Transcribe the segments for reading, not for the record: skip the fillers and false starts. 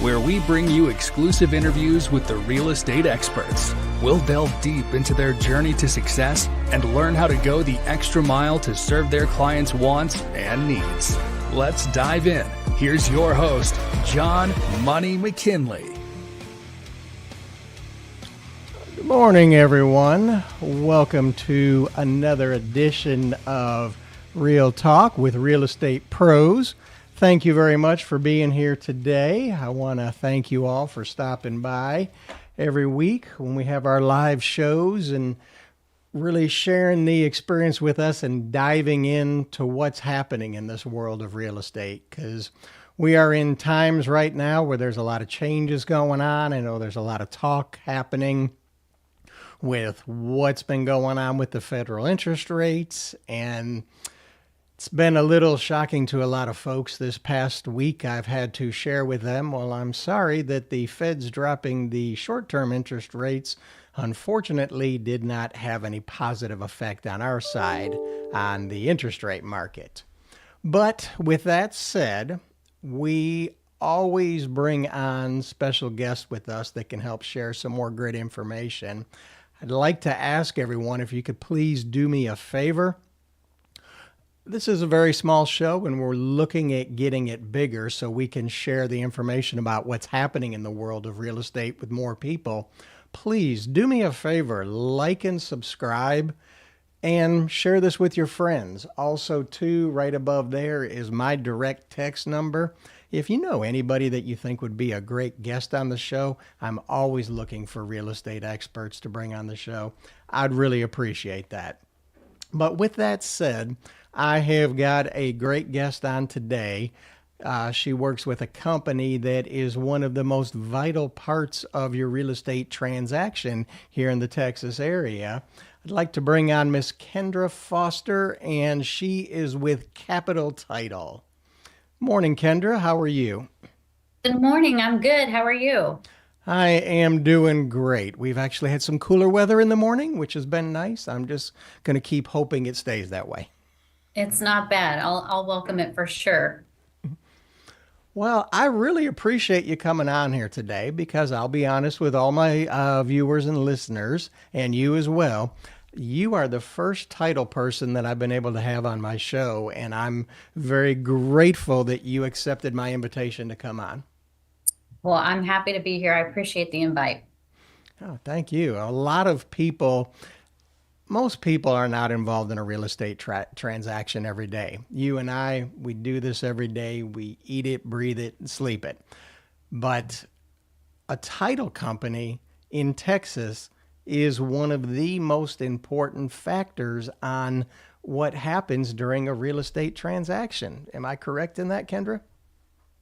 where we bring you exclusive interviews with the real estate experts. We'll delve deep into their journey to success and learn how to go the extra mile to serve their clients' wants and needs. Let's dive in. Here's your host, John Money McKinley. Good morning, everyone. Welcome to another edition of Real Talk with Real Estate Pros. Thank you very much for being here today. I want to thank you all for stopping by every week when we have our live shows and really sharing the experience with us and diving into what's happening in this world of real estate, because we are in times right now where there's a lot of changes going on. I know there's a lot of talk happening with what's been going on with the federal interest rates, and it's been a little shocking to a lot of folks this past week. I've had to share with them, well, I'm sorry that the Fed's dropping the short-term interest rates unfortunately did not have any positive effect on our side on the interest rate market. But with that said, we always bring on special guests with us that can help share some more great information. I'd like to ask everyone if you could please do me a favor. This is a very small show, and we're looking at getting it bigger so we can share the information about what's happening in the world of real estate with more people. Please do me a favor, like and subscribe, and share this with your friends. Also, too, right above there is my direct text number. If you know anybody that you think would be a great guest on the show, I'm always looking for real estate experts to bring on the show. I'd really appreciate that. But with that said, I have got a great guest on today. She works with a company that is one of the most vital parts of your real estate transaction here in the Texas area. I'd like to bring on Miss Kendra Foster, and she is with Capital Title. Morning, Kendra. How are you? Good morning. I'm good. How are you? I am doing great. We've actually had some cooler weather in the morning, which has been nice. I'm just going to keep hoping it stays that way. It's not bad. I'll welcome it for sure. Well, I really appreciate you coming on here today, because I'll be honest with all my viewers and listeners, and you as well. You are the first title person that I've been able to have on my show, and I'm very grateful that you accepted my invitation to come on. Well, I'm happy to be here. I appreciate the invite. Oh, thank you. A lot of people, most people are not involved in a real estate transaction every day. You and I, we do this every day. We eat it, breathe it, and sleep it. But a title company in Texas is one of the most important factors on what happens during a real estate transaction. Am I correct in that, Kendra?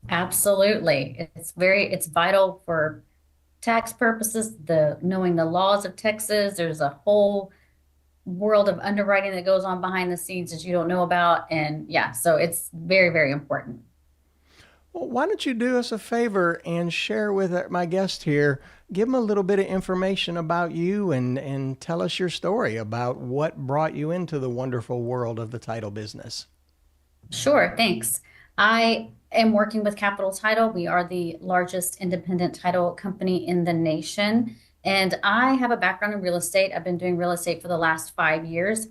Absolutely. It's vital for tax purposes, knowing the laws of Texas. There's a whole world of underwriting that goes on behind the scenes that you don't know about. And yeah, so it's very, very important. Well, why don't you do us a favor and share with my guest here, give them a little bit of information about you and tell us your story about what brought you into the wonderful world of the title business. Sure. Thanks. I am working with Capital Title. We are the largest independent title company in the nation. And I have a background in real estate. I've been doing real estate for the last 5 years.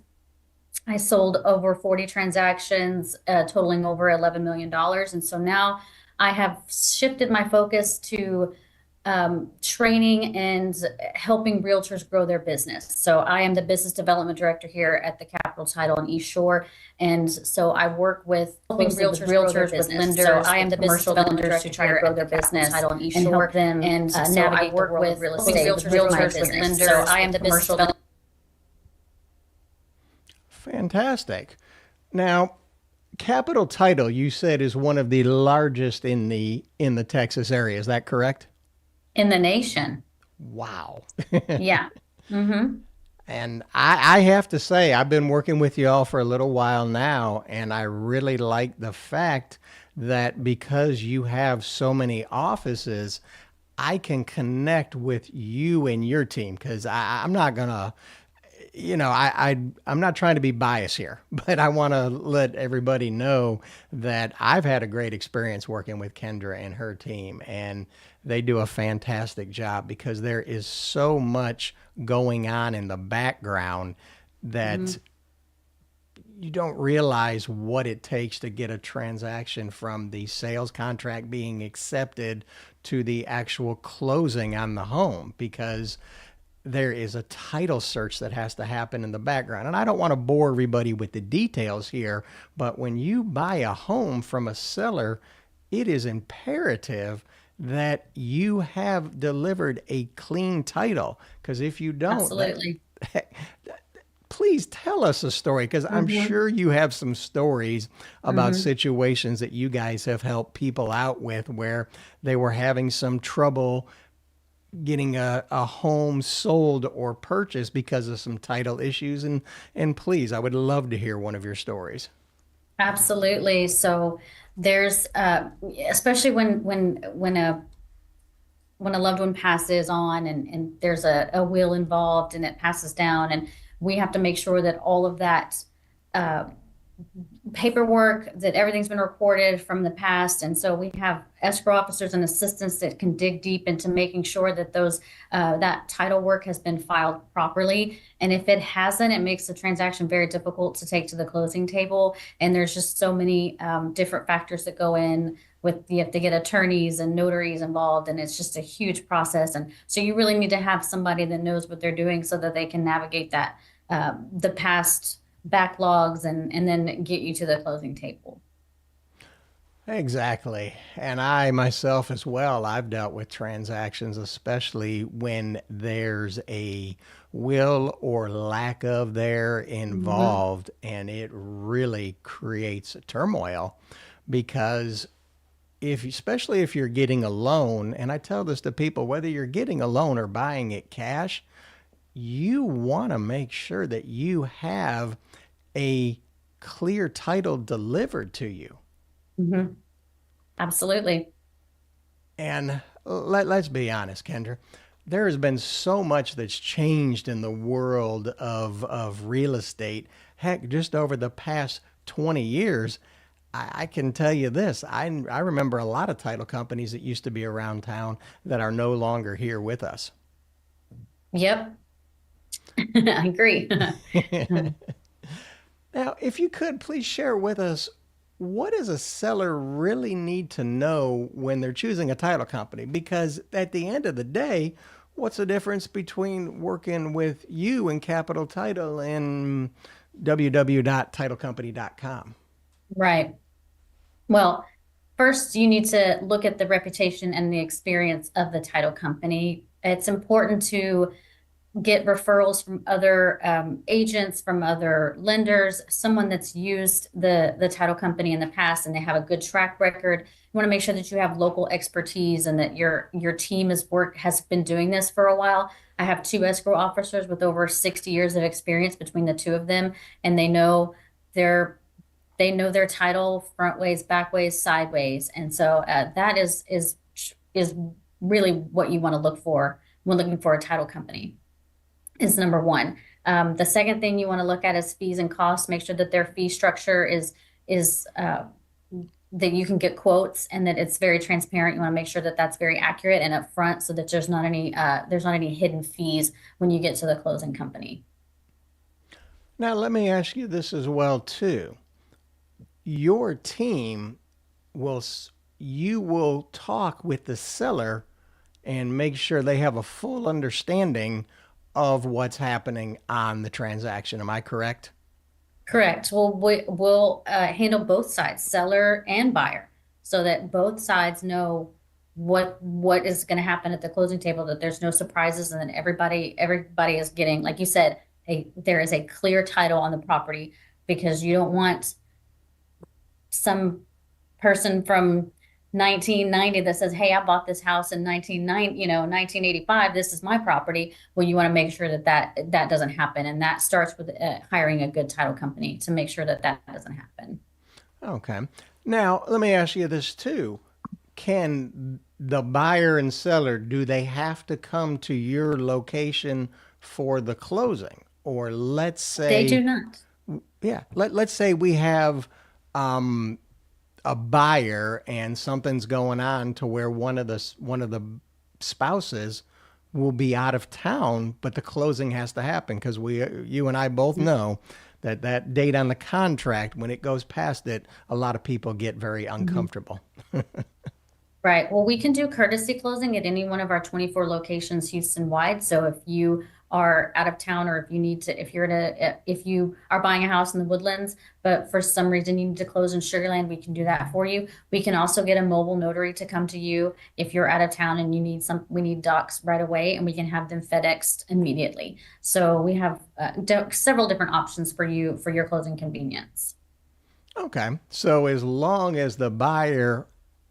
I sold over 40 transactions, totaling over $11 million. And so now I have shifted my focus to training and helping realtors grow their business. So I am the business development director here at the Capital Title in East Shore. And so I work with helping realtors with lenders. So I am the business development director to try to grow their business and help them and navigate the world of real estate with realtors with lenders. So I am the business development. Fantastic. Now, Capital Title, you said, is one of the largest in the Texas area. Is that correct? In the nation. Wow. Yeah. Mm-hmm. And I have to say, I've been working with you all for a little while now, and I really like the fact that because you have so many offices, I can connect with you and your team, because I'm not going to I'm not trying to be biased here, but I want to let everybody know that I've had a great experience working with Kendra and her team, and they do a fantastic job because there is so much going on in the background that you don't realize what it takes to get a transaction from the sales contract being accepted to the actual closing on the home, because there is a title search that has to happen in the background. And I don't want to bore everybody with the details here, but when you buy a home from a seller, it is imperative that you have delivered a clean title. Because if you don't, Absolutely. please tell us a story, because I'm sure you have some stories about Hmm. situations that you guys have helped people out with where they were having some trouble getting a home sold or purchased because of some title issues. And please, I would love to hear one of your stories. Absolutely. So there's especially when a loved one passes on, and there's a will involved and it passes down, and we have to make sure that all of that uh, paperwork, that everything's been recorded from the past. And so we have escrow officers and assistants that can dig deep into making sure that those that title work has been filed properly. And if it hasn't, it makes the transaction very difficult to take to the closing table. And there's just so many different factors that go in with, you have to get attorneys and notaries involved, and it's just a huge process. And so you really need to have somebody that knows what they're doing so that they can navigate that the past backlogs, and then get you to the closing table. Exactly. And I myself as well, I've dealt with transactions, especially when there's a will or lack of there Hmm. involved, and it really creates a turmoil because especially if you're getting a loan, and I tell this to people, whether you're getting a loan or buying it cash, you want to make sure that you have a clear title delivered to you. Hmm. Absolutely. And let's be honest, Kendra, there has been so much that's changed in the world of real estate. Heck, just over the past 20 years, I can tell you this. I remember a lot of title companies that used to be around town that are no longer here with us. Yep. I agree. Now, if you could please share with us, what does a seller really need to know when they're choosing a title company? Because at the end of the day, what's the difference between working with you and Capital Title and www.titlecompany.com? Right. Well, first, you need to look at the reputation and the experience of the title company. It's important to get referrals from other agents, from other lenders, someone that's used the title company in the past and they have a good track record. You want to make sure that you have local expertise and that your team has been doing this for a while. I have two escrow officers with over 60 years of experience between the two of them, and their they know their title front ways, back ways, sideways. And so that is really what you want to look for when looking for a title company, is number one. The second thing you want to look at is fees and costs. Make sure that their fee structure is that you can get quotes and that it's very transparent. You want to make sure that that's very accurate and upfront, so that there's not any hidden fees when you get to the closing company. Now, let me ask you this as well too. Your team will you will talk with the seller and make sure they have a full understanding of what's happening on the transaction. Am I correct? Correct. We'll handle both sides, seller and buyer, so that both sides know what is going to happen at the closing table, that there's no surprises, and then everybody is getting, like you said, there is a clear title on the property, because you don't want some person from 1990 that says, "Hey, I bought this house in 1990, 1985. This is my property." Well, you want to make sure that that doesn't happen, and that starts with hiring a good title company to make sure that that doesn't happen. Okay. Now, let me ask you this too. Can the buyer and seller, do they have to come to your location for the closing? Or let's They do say, not. yeah, let's say we have um, a buyer and something's going on to where one of the spouses will be out of town, but the closing has to happen because you and I both know that that date on the contract, when it goes past it, a lot of people get very Mhm. uncomfortable. Right. Well, we can do courtesy closing at any one of our 24 locations Houston wide. So if you are out of town or if you need to, if you are buying a house in the Woodlands, but for some reason you need to close in Sugarland, we can do that for you. We can also get a mobile notary to come to you if you're out of town and we need docs right away and we can have them FedExed immediately. So we have several different options for you for your closing convenience. Okay. So as long as the buyer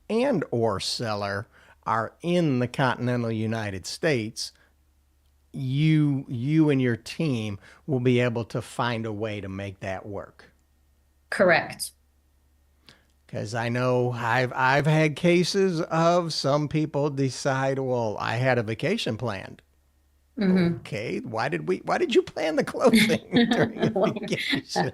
and or seller are in the continental United States, you and your team will be able to find a way to make that work. Correct. Because I know I've had cases of some people decide, well, I had a vacation planned. Hmm. Okay, why did you plan the closing during a vacation?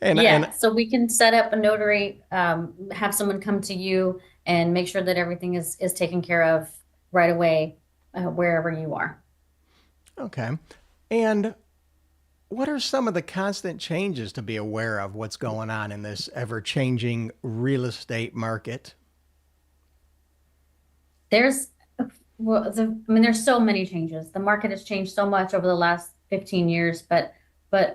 And Yeah, so we can set up a notary, have someone come to you and make sure that everything is taken care of right away, wherever you are. okay. And what are some of the constant changes to be aware of what's going on in this ever-changing real estate market? There's, well, I mean, there's so many changes. The market has changed so much over the last 15 years, but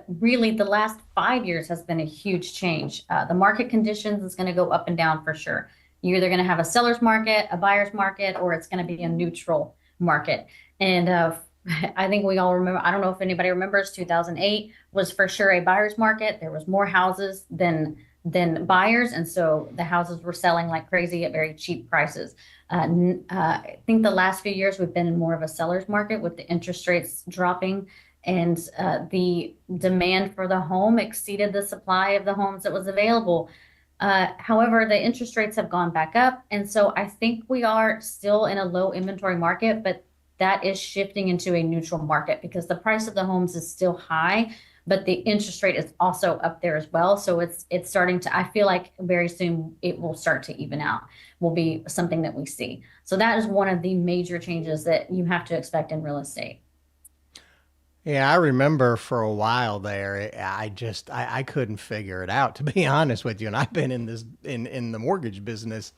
really the last 5 years has been a huge change. The market conditions is going to go up and down for sure. You're either going to have a seller's market, a buyer's market, or it's going to be a neutral market. And I think we all remember, I don't know if anybody remembers, 2008 was for sure a buyer's market. There was more houses than buyers, and so the houses were selling like crazy at very cheap prices. I think the last few years we've been in more of a seller's market with the interest rates dropping, and the demand for the home exceeded the supply of the homes that was available. However, the interest rates have gone back up, and so I think we are still in a low inventory market, but that is shifting into a neutral market because the price of the homes is still high, but the interest rate is also up there as well. So it's starting to, I feel like very soon it will start to even out, will be something that we see. So that is one of the major changes that you have to expect in real estate. Yeah, I remember for a while there, I couldn't figure it out, to be honest with you. And I've been in this in the mortgage business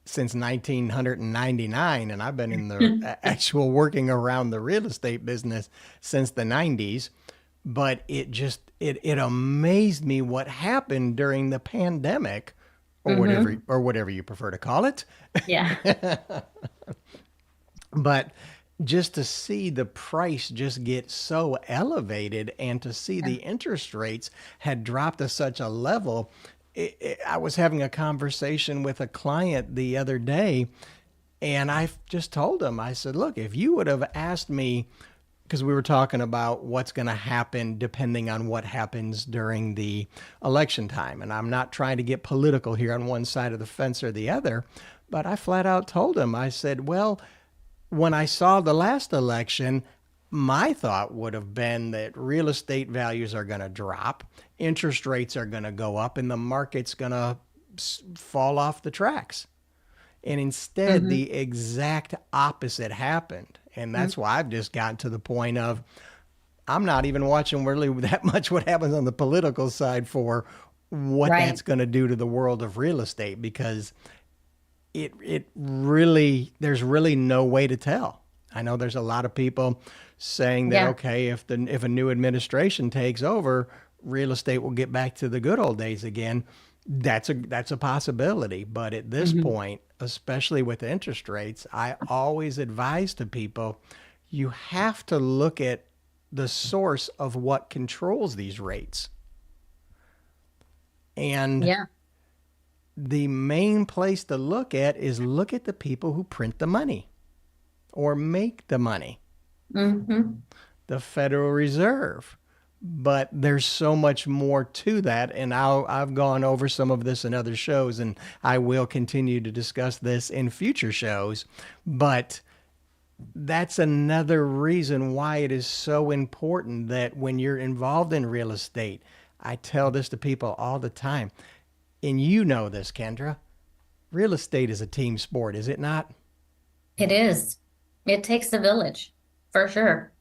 since 1999, and I've been in the actual working around the real estate business since the 90s. But it amazed me what happened during the pandemic, Hmm. or whatever you prefer to call it. Yeah. But just to see the price just get so elevated and to see the interest rates had dropped to such a level, I was having a conversation with a client the other day, and I just told him, I said, look, if you would have asked me, because we were talking about what's going to happen depending on what happens during the election time. And I'm not trying to get political here on one side of the fence or the other, but I flat out told him, I said, well, when I saw the last election, my thought would have been that real estate values are going to drop, interest rates are going to go up, and the market's going to fall off the tracks. And instead, Hmm. the exact opposite happened. And that's why I've just gotten to the point of I'm not even watching really that much what happens on the political side for what Right. that's going to do to the world of real estate, because it really there's really no way to tell. I know there's a lot of people saying that Yeah. okay, if a new administration takes over, real estate will get back to the good old days again. That's a possibility, but at this Hmm. point, especially with interest rates, I always advise to people you have to look at the source of what controls these rates. And Yeah. the main place to look at is look at the people who print the money or make the money, Hmm. the Federal Reserve. But there's so much more to that. And I've gone over some of this in other shows, and I will continue to discuss this in future shows. But That's another reason why it is so important that when you're involved in real estate, I tell this to people all the time, and you know this, Kendra, real estate is a team sport, is it not? It is. It takes a village, for sure.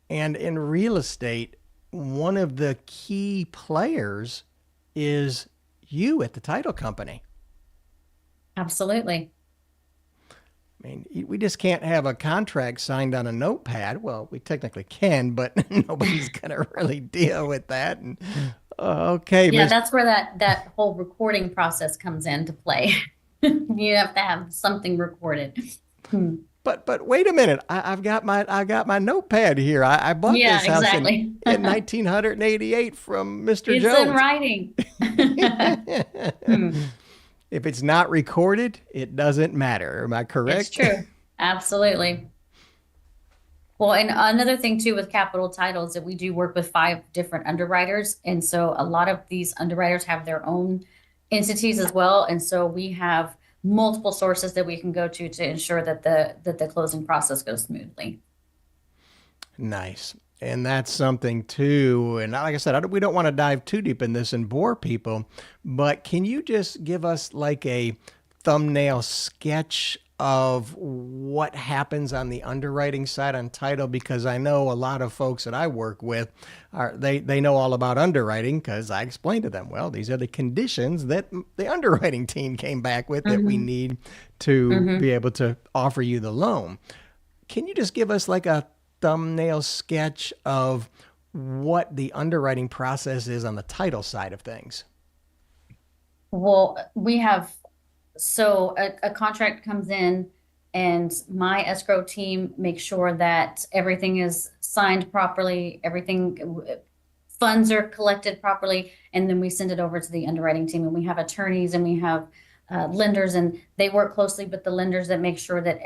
And in real estate, one of the key players is you at the title company. Absolutely. I mean, we just can't have a contract signed on a notepad. Well, we technically can, but nobody's going to really deal with that. And okay, Yeah, Miss. that's where that whole recording process comes into play. You have to have something recorded. But wait a minute. I got my notepad here. I bought Yeah, this house exactly. in 1988 from Mr. It's in Jones. writing. Hmm. If it's not recorded, it doesn't matter. Am I correct? It's true. Absolutely. Well, and another thing too with capital titles that we do work with 5 different underwriters. And so a lot of these underwriters have their own entities as well. And so we have multiple sources that we can go to ensure that the closing process goes smoothly. Nice. And that's something too. And like I said, we don't want to dive too deep in this and bore people, but can you just give us like a thumbnail sketch of what happens on the underwriting side on title? Because I know a lot of folks that I work with they know all about underwriting because I explained to them, well, these are the conditions that the underwriting team came back with that we need to be able to offer you the loan. Can you just give us like a thumbnail sketch of what the underwriting process is on the title side of things? Well, we have, so a contract comes in and my escrow team makes sure that everything is signed properly, funds are collected properly, and then we send it over to the underwriting team. And we have attorneys and we have lenders, and they work closely with the lenders that make sure that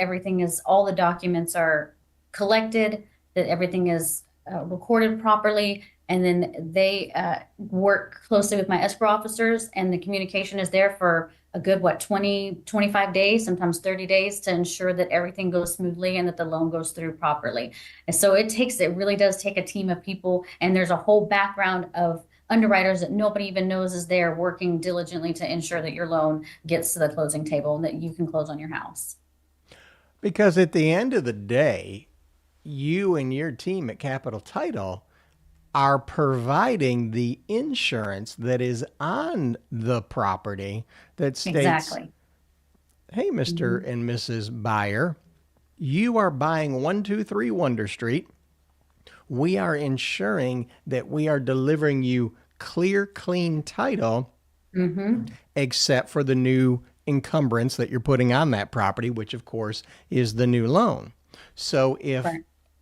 all the documents are collected, that everything is recorded properly. And then they work closely with my escrow officers, and the communication is there for a good, 25 days, sometimes 30 days, to ensure that everything goes smoothly and that the loan goes through properly. And so it really does take a team of people, and there's a whole background of underwriters that nobody even knows is there working diligently to ensure that your loan gets to the closing table and that you can close on your house. Because at the end of the day, you and your team at Capital Title are providing the insurance that is on the property that states, Exactly. hey, Mr. and Mrs. Buyer, you are buying 123 Wonder Street. We are ensuring that we are delivering you clear, clean title, except for the new encumbrance that you're putting on that property, which of course is the new loan. So if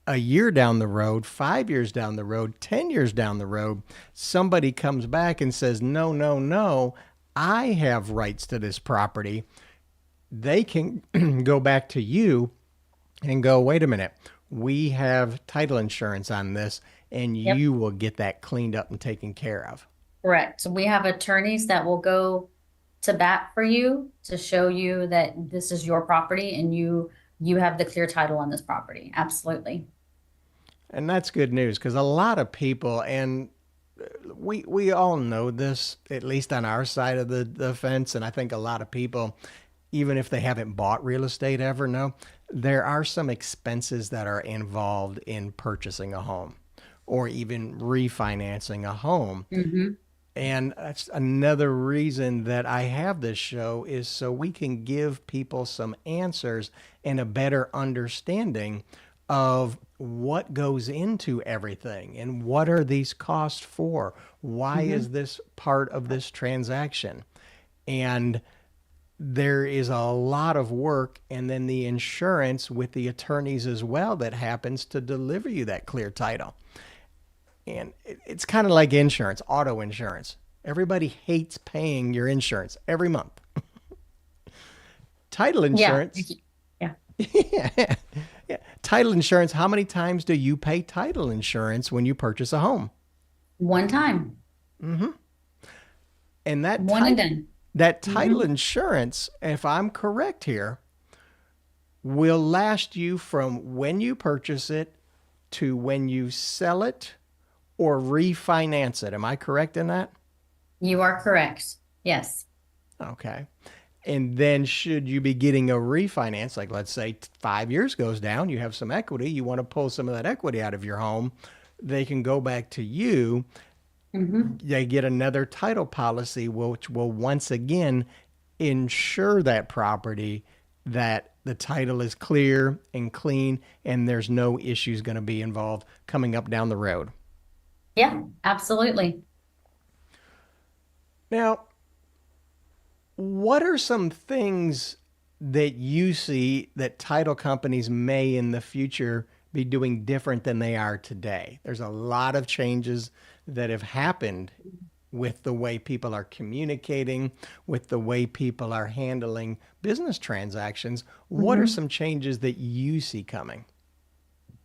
a year down the road, 5 years down the road, 10 years down the road, somebody comes back and says, no, no, no, I have rights to this property, they can go back to you and go, wait a minute, we have title insurance on this, and you will get that cleaned up and taken care of. Correct. So we have attorneys that will go to bat for you to show you that this is your property and you have the clear title on this property. Absolutely. And that's good news, because a lot of people, and we all know this, at least on our side of the fence, and I think a lot of people, even if they haven't bought real estate ever, know there are some expenses that are involved in purchasing a home or even refinancing a home. And that's another reason that I have this show, is so we can give people some answers and a better understanding of what goes into everything and what are these costs for? Why is this part of this transaction? And there is a lot of work, and then the insurance with the attorneys as well that happens to deliver you that clear title. And it's kind of like insurance, auto insurance. Everybody hates paying your insurance every month. Title insurance. Yeah. Yeah. Yeah. Title insurance. How many times do you pay title insurance when you purchase a home? One time. And that And done. that title insurance, if I'm correct here, will last you from when you purchase it to when you sell it or refinance it. Am I correct in that? You are correct. Yes. Okay. And then should you be getting a refinance, like let's say 5 years goes down, you have some equity, you want to pull some of that equity out of your home, they can go back to you. Hmm. They get another title policy, which will once again ensure that property, that the title is clear and clean and there's no issues going to be involved coming up down the road. Yeah, absolutely. Now, what are some things that you see that title companies may in the future be doing different than they are today? There's a lot of changes that have happened with the way people are communicating, with the way people are handling business transactions. What are Hmm. some changes that you see coming?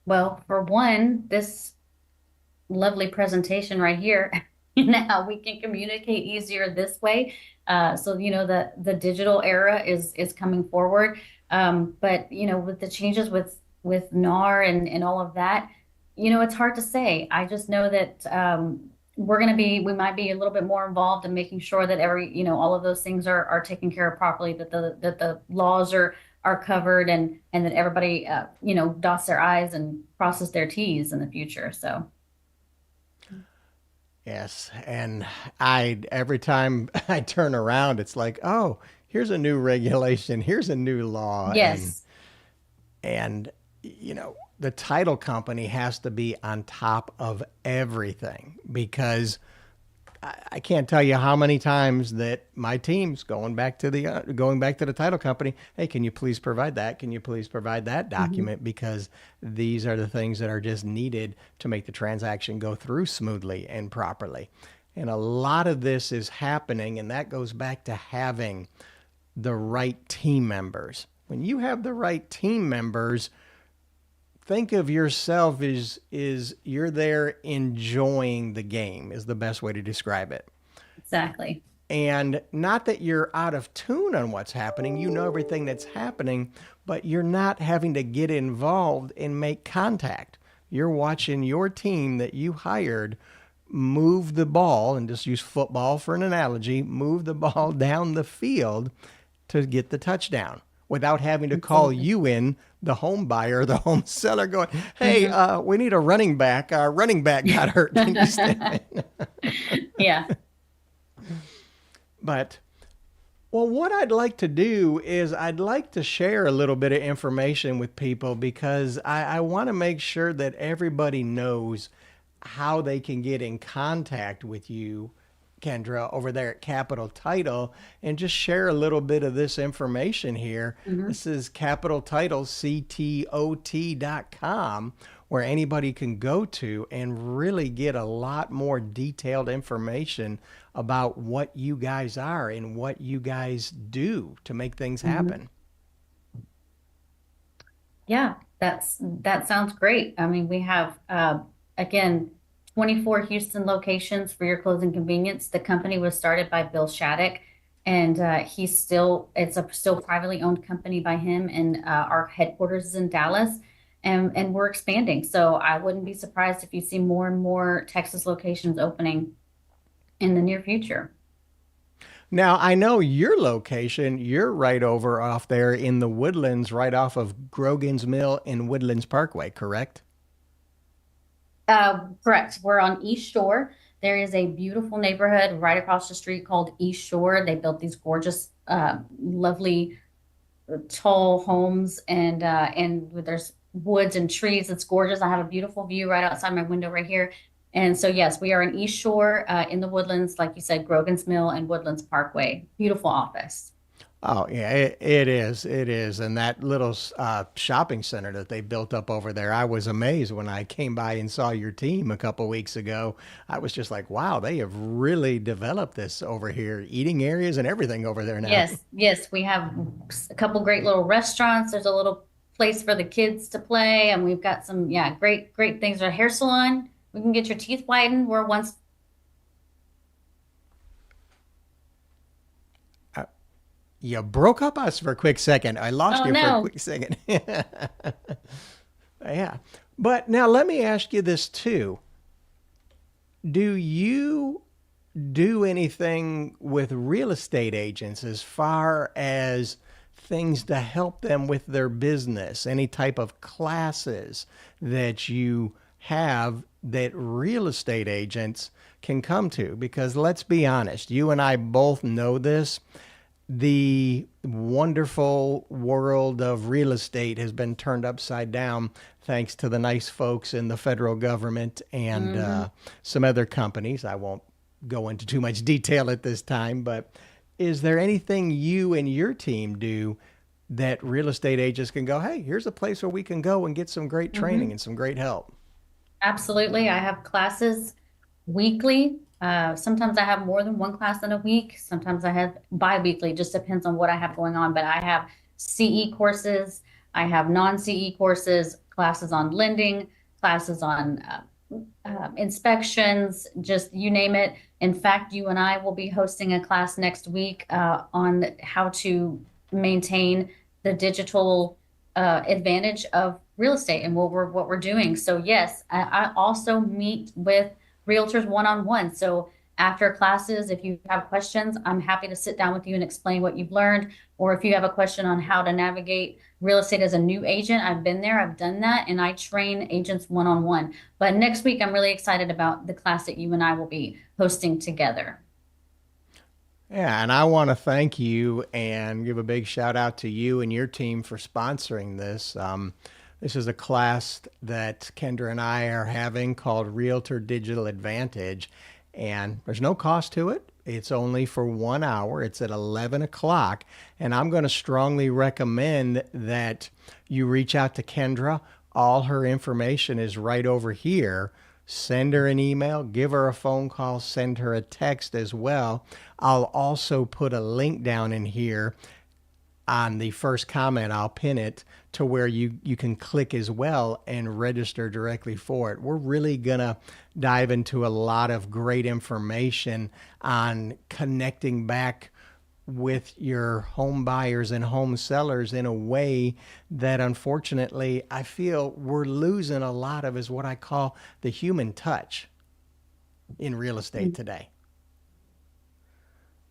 Well, for one, this lovely presentation right here. Now we can communicate easier this way. So the digital era is coming forward. But with the changes with NAR and all of that, it's hard to say. I just know that we might be a little bit more involved in making sure that all of those things are taken care of properly, that the laws are covered, and that everybody dots their I's and crosses their T's in the future. So. Yes, and I every time I turn around, it's like, oh, here's a new regulation, here's a new law, Yes. and the title company has to be on top of everything because I can't tell you how many times that my team's going back to the title company. Hey, can you please provide that? Can you please provide that Hmm. document? Because these are the things that are just needed to make the transaction go through smoothly and properly. And a lot of this is happening, and that goes back to having the right team members. When you have the right team members, think of yourself as is you're there enjoying the game is the best way to describe it. Exactly. And not that you're out of tune on what's happening, you know everything that's happening, but you're not having to get involved and make contact. You're watching your team that you hired move the ball, and just use football for an analogy, move the ball down the field to get the touchdown without having to call Absolutely. you in, the home buyer, the home seller, going, hey, Hmm. we need a running back. Our running back got hurt. Can you step in? Yeah. But well, what I'd like to do is I'd like to share a little bit of information with people because I want to make sure that everybody knows how they can get in contact with you, Kendra, over there at Capital Title, and just share a little bit of this information here. Hmm. This is Capital Title, CTOT.com, where anybody can go to and really get a lot more detailed information about what you guys are and what you guys do to make things Hmm. happen. Yeah, that sounds great. I mean, we have again 24 Houston locations for your closing convenience. The company was started by Bill Shattuck, and it's a still privately owned company by him, and our headquarters is in Dallas, and we're expanding. So I wouldn't be surprised if you see more and more Texas locations opening in the near future. Now, I know your location, you're right over off there in the Woodlands, right off of Grogan's Mill and Woodlands Parkway, correct? Correct. We're on East Shore. There is a beautiful neighborhood right across the street called East Shore. They built these gorgeous, lovely, tall homes, and there's woods and trees. It's gorgeous. I have a beautiful view right outside my window right here. And so, yes, we are in East Shore, in the Woodlands, like you said, Grogan's Mill and Woodlands Parkway. Beautiful office. Oh, yeah, it is. It is. And that little shopping center that they built up over there, I was amazed when I came by and saw your team a couple weeks ago. I was just like, wow, they have really developed this over here, eating areas and everything over there now. Yes, yes, we have a couple great little restaurants. There's a little place for the kids to play, and we've got some, yeah, great things. Our hair salon, we can get your teeth whitened. We're once, You broke up us for a quick second. I lost Oh you for a no. quick second. Yeah. But now let me ask you this too. Do you do anything with real estate agents as far as things to help them with their business? Any type of classes that you have that real estate agents can come to? Because let's be honest, you and I both know this. The wonderful world of real estate has been turned upside down thanks to the nice folks in the federal government and Hmm. some other companies. I won't go into too much detail at this time, but is there anything you and your team do that real estate agents can go, hey, here's a place where we can go and get some great training Hmm. and some great help? Absolutely. I have classes weekly. Sometimes I have more than one class in a week. Sometimes I have bi-weekly, just depends on what I have going on. But I have CE courses, I have non-CE courses, classes on lending, classes on inspections, just you name it. In fact, you and I will be hosting a class next week on how to maintain the digital advantage of real estate and what we're doing. So yes, I also meet with realtors one-on-one. So after classes, if you have questions, I'm happy to sit down with you and explain what you've learned. Or if you have a question on how to navigate real estate as a new agent, I've been there, I've done that, and I train agents one-on-one. But next week, I'm really excited about the class that you and I will be hosting together. Yeah, and I want to thank you and give a big shout out to you and your team for sponsoring this. This is a class that Kendra and I are having called Realtor Digital Advantage, and there's no cost to it. It's only for 1 hour. It's at 11 o'clock. And I'm going to strongly recommend that you reach out to Kendra. All her information is right over here. Send her an email, give her a phone call, send her a text as well. I'll also put a link down in here on the first comment. I'll pin it to where you can click as well and register directly for it. We're really gonna dive into a lot of great information on connecting back with your home buyers and home sellers in a way that unfortunately I feel we're losing a lot of, is what I call the human touch in real estate today.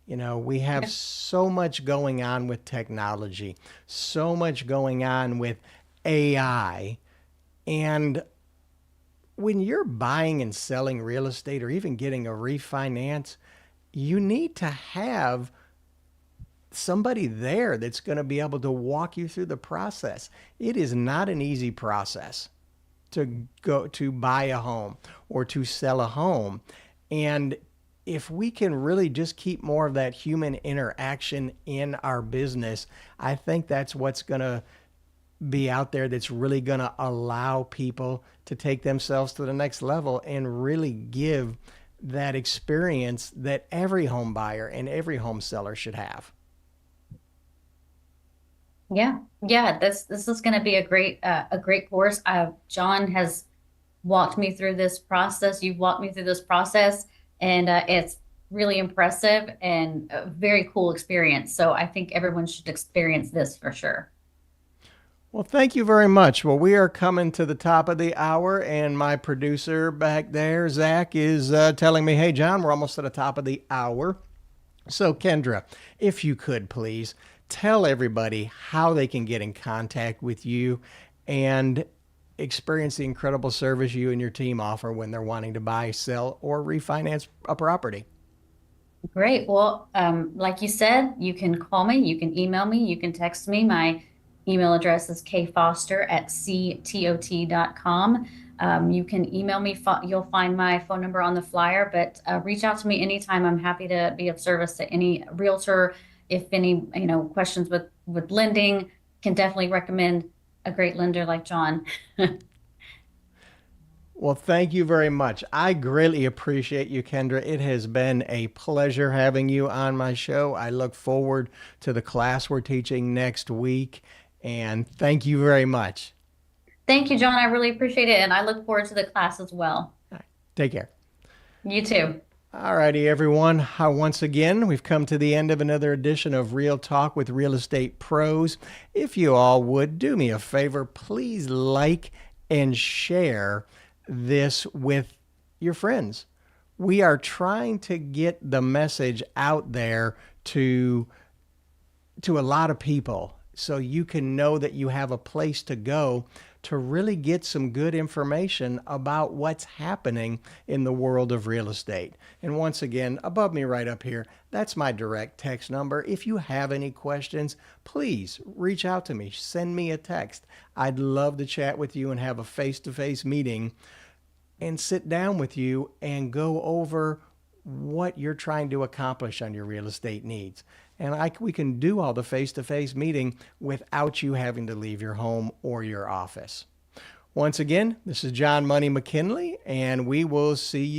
You know, we have so much going on with technology, so much going on with AI. And when you're buying and selling real estate or even getting a refinance, you need to have somebody there that's going to be able to walk you through the process. It is not an easy process to go to buy a home or to sell a home. And if we can really just keep more of that human interaction in our business, I think that's what's going to be out there, that's really going to allow people to take themselves to the next level and really give that experience that every home buyer and every home seller should have. Yeah, yeah, this is going to be a great course. John has walked me through this process. You've walked me through this process, and it's really impressive and a very cool experience. So I think everyone should experience this for sure. Well, thank you very much. Well, we are coming to the top of the hour, and my producer back there, Zach, is telling me, hey, John, we're almost at the top of the hour. So, Kendra, if you could please tell everybody how they can get in contact with you and experience the incredible service you and your team offer when they're wanting to buy, sell, or refinance a property. Great. Well, like you said, you can call me, you can email me, you can text me. My email address is kfoster@ctot.com. You can email me. You'll find my phone number on the flyer, but reach out to me anytime. I'm happy to be of service to any realtor. If any, questions with lending, can definitely recommend a great lender like John. Well, thank you very much. I greatly appreciate you, Kendra. It has been a pleasure having you on my show. I look forward to the class we're teaching next week. And thank you very much. Thank you, John. I really appreciate it, and I look forward to the class as well. Take care. You too. All righty, everyone. Once again, we've come to the end of another edition of Real Talk with Real Estate Pros. If you all would do me a favor, please like and share this with your friends. We are trying to get the message out there to a lot of people so you can know that you have a place to go to really get some good information about what's happening in the world of real estate. And once again, above me right up here, that's my direct text number. If you have any questions, please reach out to me. Send me a text. I'd love to chat with you and have a face-to-face meeting and sit down with you and go over what you're trying to accomplish on your real estate needs. And we can do all the face-to-face meeting without you having to leave your home or your office. Once again, this is John Money McKinley, and we will see you.